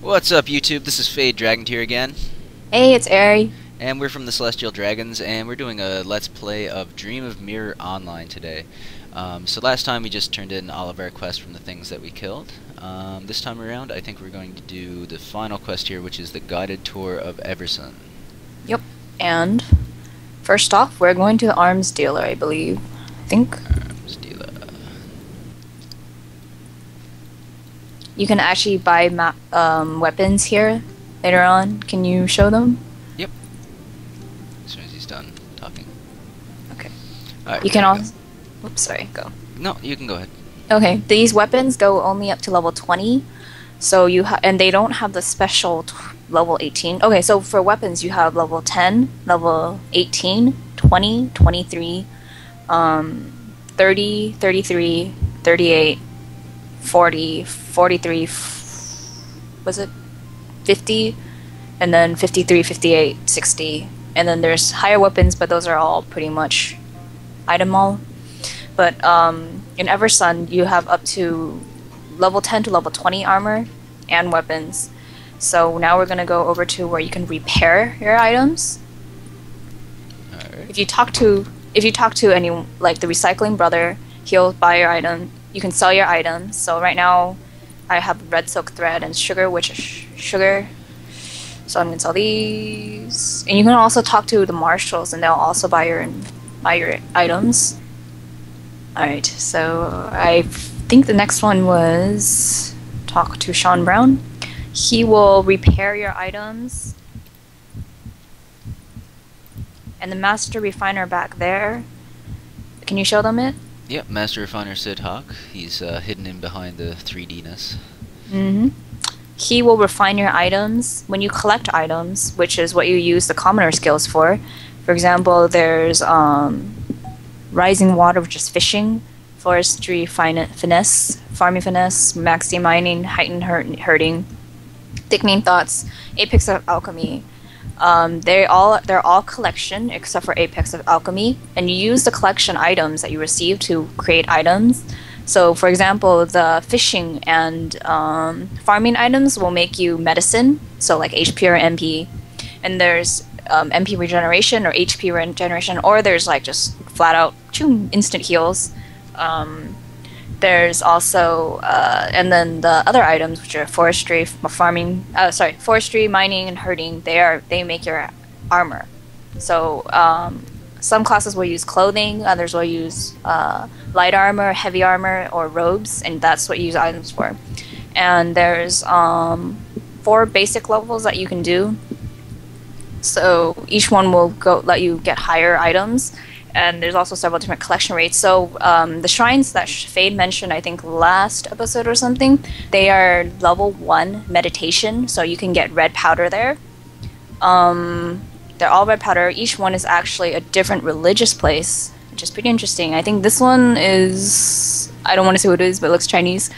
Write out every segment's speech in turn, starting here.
What's up, YouTube? This is Fade Dragon here again, Hey, it's Aeria. and we're from the Celestial Dragons, and we're doing a Let's Play of Dream of Mirror Online today. So last time we just turned in all of our quests from the things that we killed. This time around, I think we're going to do the final quest here, which is the Guided Tour of Everson. Yep. And first off, we're going to the arms dealer, I believe. I think. Arms dealer. You can actually buy weapons here later on. Can you show them? Yep. As soon as he's done talking. Okay. Alright, You can also... Oops, sorry, go. No, you can go ahead. Okay, these weapons go only up to level 20. So and they don't have the special level 18. Okay, so for weapons you have level 10, level 18, 20, 23, 30, 33, 38, 40, 43, was it 50, and then 53, 58, 60, and then there's higher weapons, but those are all pretty much item all. But in Everson, you have up to level 10 to level 20 armor and weapons. So now we're gonna go over to where you can repair your items. Alright. If you talk to any, like the recycling brother, he'll buy your item. You can sell your items. So right now, I have red silk thread and sugar, which is sugar. So I'm gonna sell these. And you can also talk to the marshals, and they'll also buy your items. Alright, so I think the next one was talk to Sean Brown. He will repair your items. And the master refiner back there. Can you show them it? Yep, Master Refiner Sid Hawk. He's hidden in behind the 3D-ness. Mm-hmm. He will refine your items. When you collect items, which is what you use the commoner skills for example, there's Rising Water, which is fishing, Forestry Finesse, Farming Finesse, Maxi Mining, Heightened Herding, Thickening Thoughts, Apex of Alchemy. They're all collection except for Apex of Alchemy, and you use the collection items that you receive to create items. So, for example, the fishing and farming items will make you medicine, so like HP or MP, and there's MP regeneration or HP regeneration, or there's like just flat out instant heals. There's also and then the other items, which are forestry, forestry, mining, and herding. They make your armor. So some classes will use clothing, others will use light armor, heavy armor, or robes, and that's what you use items for. And there's 4 basic levels that you can do. So each one will let you get higher items. And there's also several different collection rates. So the shrines that Fade mentioned, I think last episode or something, they are level 1 meditation, so you can get red powder there. They're all red powder. Each one is actually a different religious place, which is pretty interesting. I think this one is, I don't want to say what it is, but it looks Chinese.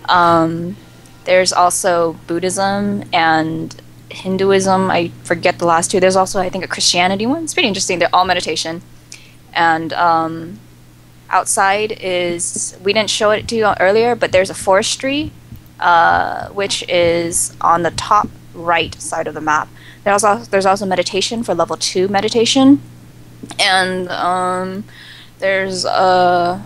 There's also Buddhism and Hinduism. I forget the last 2. There's also, I think, a Christianity one. It's pretty interesting. They're all meditation. And outside is, we didn't show it to you earlier, but there's a forestry, which is on the top right side of the map. There's also meditation for level 2 meditation, and there's also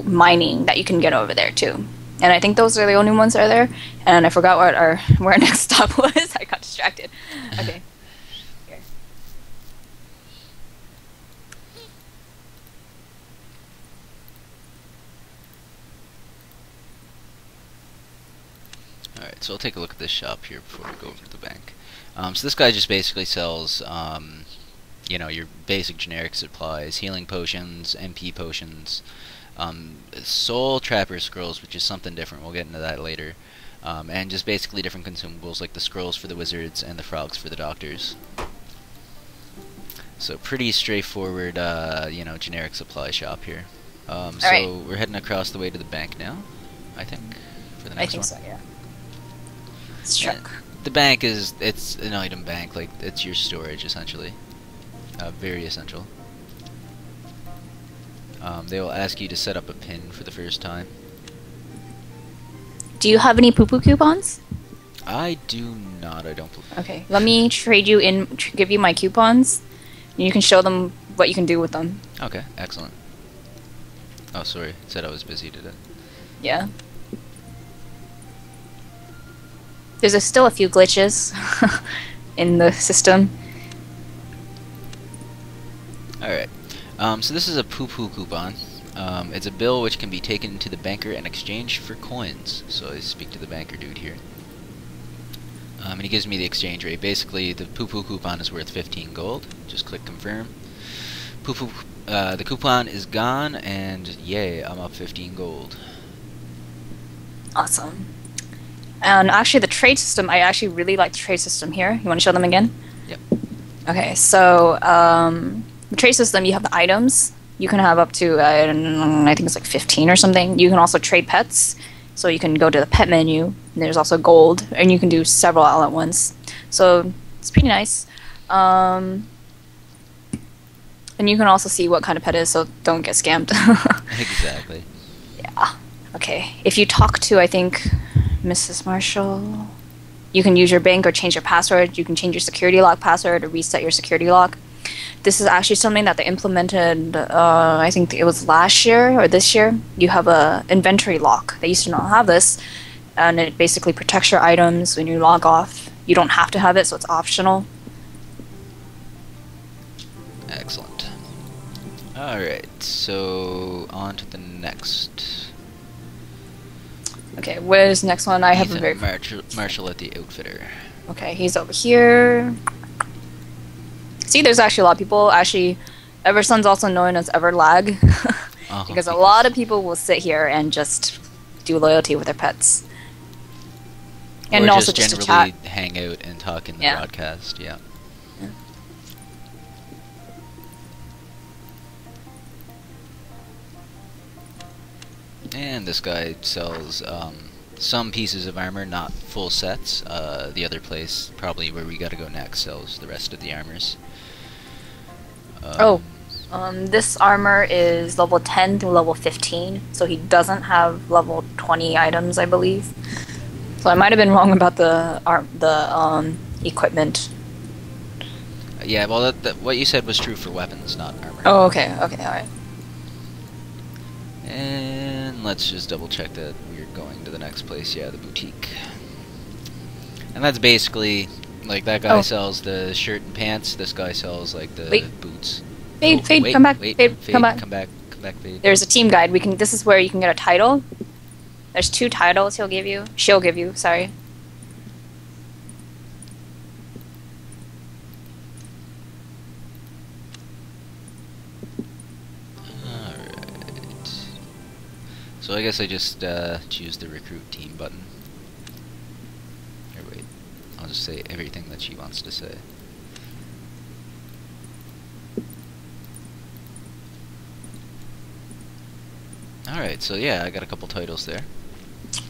mining that you can get over there too. And I think those are the only ones that are there. And I forgot what where our next stop was. I got distracted. Okay. Alright, so we'll take a look at this shop here before we go over to the bank. So this guy just basically sells, you know, your basic generic supplies, healing potions, MP potions, soul trapper scrolls, which is something different, we'll get into that later, and just basically different consumables like the scrolls for the wizards and the frogs for the doctors. So pretty straightforward, you know, generic supply shop here. So we're heading across the way to the bank now, I think, for the next one. I think so, yeah. Struck. The bank it's an item bank, like it's your storage essentially. Very essential. They will ask you to set up a pin for the first time. Do you have any poo-poo coupons? I do not. I don't believe. Okay, let me trade you in, give you my coupons, and you can show them what you can do with them. Okay, excellent. Oh, sorry. It said I was busy today. Yeah. There's still a few glitches in the system. Alright. So this is a poo-poo coupon. It's a bill which can be taken to the banker and exchanged for coins. So I speak to the banker dude here. And he gives me the exchange rate. Basically, the poo-poo coupon is worth 15 gold. Just click confirm. Poo-poo, the coupon is gone, and yay, I'm up 15 gold. Awesome. And actually, the trade system, I actually really like the trade system here. You want to show them again? Yep. Okay, so the trade system, you have the items. You can have up to, I think it's like 15 or something. You can also trade pets. So you can go to the pet menu, and there's also gold, and you can do several all at once. So it's pretty nice. And you can also see what kind of pet it is, so don't get scammed. Exactly. Yeah. Okay. If you talk to, I think, Mrs. Marshall, you can use your bank or change your password. You can change your security lock password or reset your security lock. This is actually something that they implemented, I think it was last year or this year. You have a inventory lock. They used to not have this, and it basically protects your items when you log off. You don't have to have it, so it's optional. Excellent. Alright, so on to the next. Okay, where's the next one? I have a Ethan very... Marshall at the Outfitter. Okay, he's over here. See, there's actually a lot of people. Actually, Eversun's also known as Everlag. Because a lot of people will sit here and just do loyalty with their pets. And or also just to generally chat. hang out and talk in the Yeah. broadcast, yeah. And this guy sells some pieces of armor, not full sets. The other place, probably where we gotta go next, sells the rest of the armors. This armor is level 10 through level 15, so he doesn't have level 20 items, I believe. So I might have been wrong about the equipment. Yeah, well, what you said was true for weapons, not armor. Oh, okay, alright. And let's just double check that we're going to the next place. Yeah, the boutique. And that's basically, like, that guy sells the shirt and pants, this guy sells, like, the boots. Fade, Wait, come back, wait, Fade, come back. Come back, Fade. There's a team guide. This is where you can get a title. There's 2 titles she'll give you, sorry. Alright. So I guess I just choose the recruit team button. Or wait, I'll just say everything that she wants to say. Alright, so yeah, I got a couple titles there.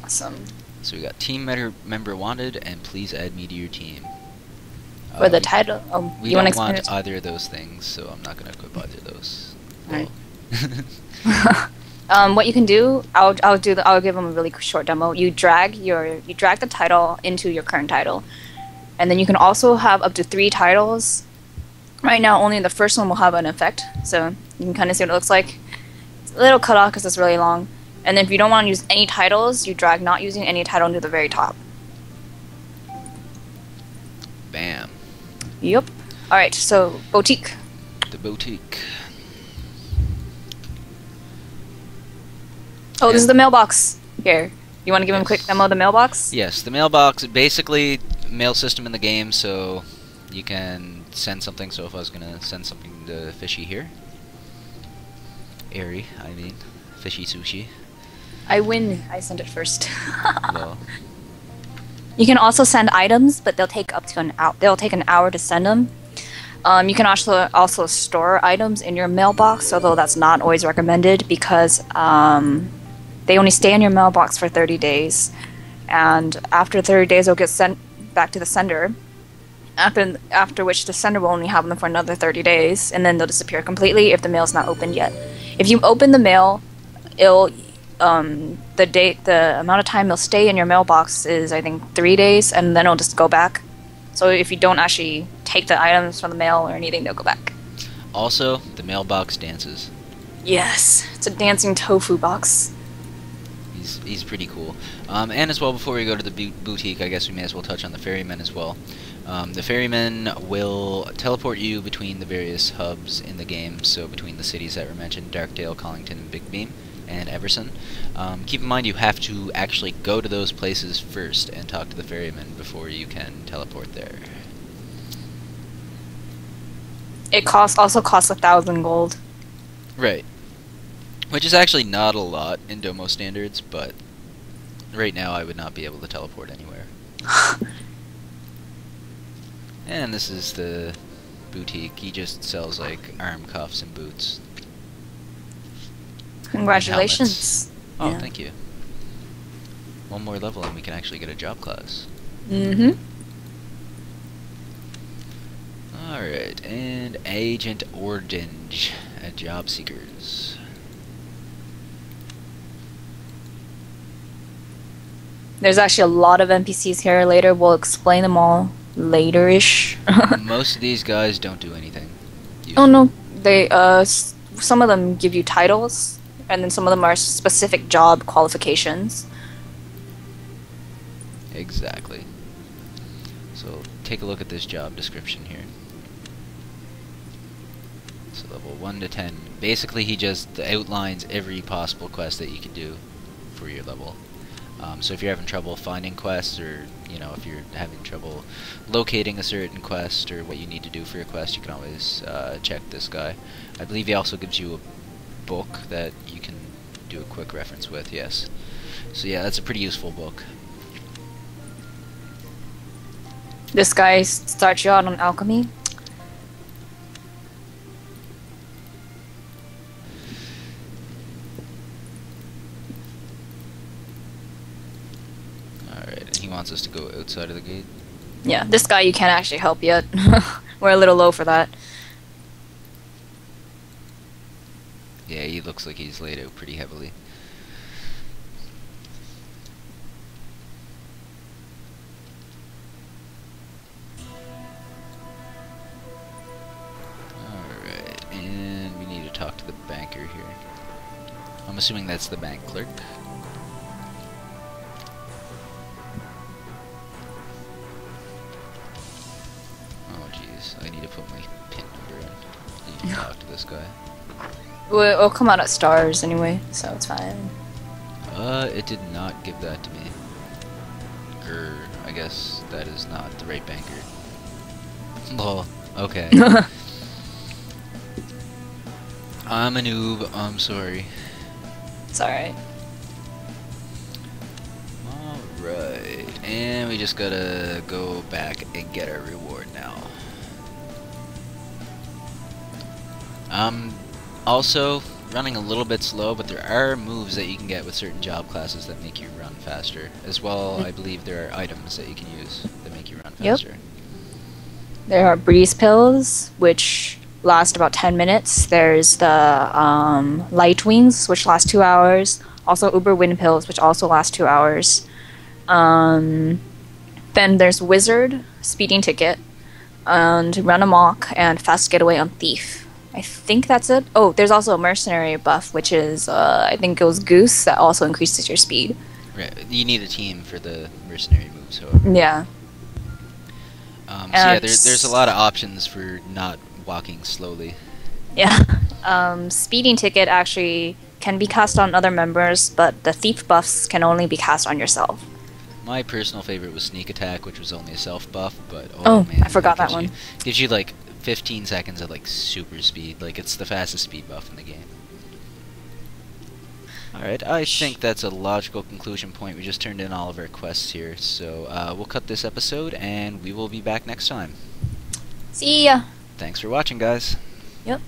Awesome. So we got team member wanted and please add me to your team. For the title, We you want to don't explain want it? either of those things, so I'm not going to equip either of those. Alright. What you can do, I'll give them a really short demo. You drag the title into your current title, and then you can also have up to 3 titles. Right now, only the first one will have an effect, so you can kind of see what it looks like. It's a little cut off because it's really long. And then if you don't want to use any titles, you drag not using any title into the very top. Bam. Yep. All right. So boutique. The boutique. Oh, this is the mailbox. Here. You want to give him a quick demo of the mailbox? Yes, the mailbox, basically mail system in the game, so you can send something. So if I was going to send something to Fishy here. Aeria, I mean. Fishy Sushi. I win. I sent it first. Well, You can also send items, but they'll take up to an hour. They'll take an hour to send them. You can also store items in your mailbox, although that's not always recommended because they only stay in your mailbox for 30 days, and after 30 days, they'll get sent back to the sender. After which the sender will only have them for another 30 days, and then they'll disappear completely if the mail's not opened yet. If you open the mail, it'll the amount of time it'll stay in your mailbox is, I think, 3 days, and then it'll just go back. So if you don't actually take the items from the mail or anything, they'll go back. Also, the mailbox dances. Yes, it's a dancing tofu box. He's pretty cool. And as well, before we go to the boutique, I guess we may as well touch on the ferryman as well. The ferryman will teleport you between the various hubs in the game, so between the cities that were mentioned, Darkdale, Collington, and Big Beam, and Everson. Keep in mind you have to actually go to those places first and talk to the ferryman before you can teleport there. It also costs 1,000 gold. Right. Which is actually not a lot in Domo standards, but right now I would not be able to teleport anywhere. And this is the boutique. He just sells like arm cuffs and boots. Congratulations. Oh, yeah. Thank you. One more level and we can actually get a job class. Mm-hmm. Alright, and Agent Ordinge at Job Seekers. There's actually a lot of NPCs here later. We'll explain them all later-ish. Most of these guys don't do anything. Oh no, they some of them give you titles, and then some of them are specific job qualifications. Exactly. So take a look at this job description here. So level 1 to 10. Basically he just outlines every possible quest that you can do for your level. So if you're having trouble finding quests, or if you're having trouble locating a certain quest or what you need to do for your quest, you can always check this guy. I believe he also gives you a book that you can do a quick reference with, yes. So yeah, that's a pretty useful book. This guy starts you out on alchemy. He wants us to go outside of the gate. Yeah, this guy you can't actually help yet. We're a little low for that. Yeah, he looks like he's laid out pretty heavily. Alright, and we need to talk to the banker here. I'm assuming that's the bank clerk. I need to put my pin number in. You can talk to this guy. Well, it'll come out at stars anyway, so it's fine. It did not give that to me. I guess that is not the right banker. Lol. Okay. I'm a noob. I'm sorry. It's alright. Alright. And we just gotta go back and get our reward now. Also, running a little bit slow, but there are moves that you can get with certain job classes that make you run faster. As well, I believe there are items that you can use that make you run faster. Yep. There are breeze pills, which last about 10 minutes. There's the light wings, which last 2 hours. Also Uber wind pills, which also last 2 hours. Then there's wizard, speeding ticket, and run amok, and fast getaway on thief. I think that's it. Oh, there's also a mercenary buff, which is, I think it was Goose, that also increases your speed. Right, you need a team for the mercenary moves, however. Yeah. So yeah, there's a lot of options for not walking slowly. Yeah. Speeding ticket actually can be cast on other members, but the thief buffs can only be cast on yourself. My personal favorite was sneak attack, which was only a self buff, but oh man, I forgot that one. Gives you like 15 seconds of like super speed. Like it's the fastest speed buff in the game. Alright, I think that's a logical conclusion point. We just turned in all of our quests here, so we'll cut this episode and we will be back next time. See ya! Thanks for watching, guys. Yep.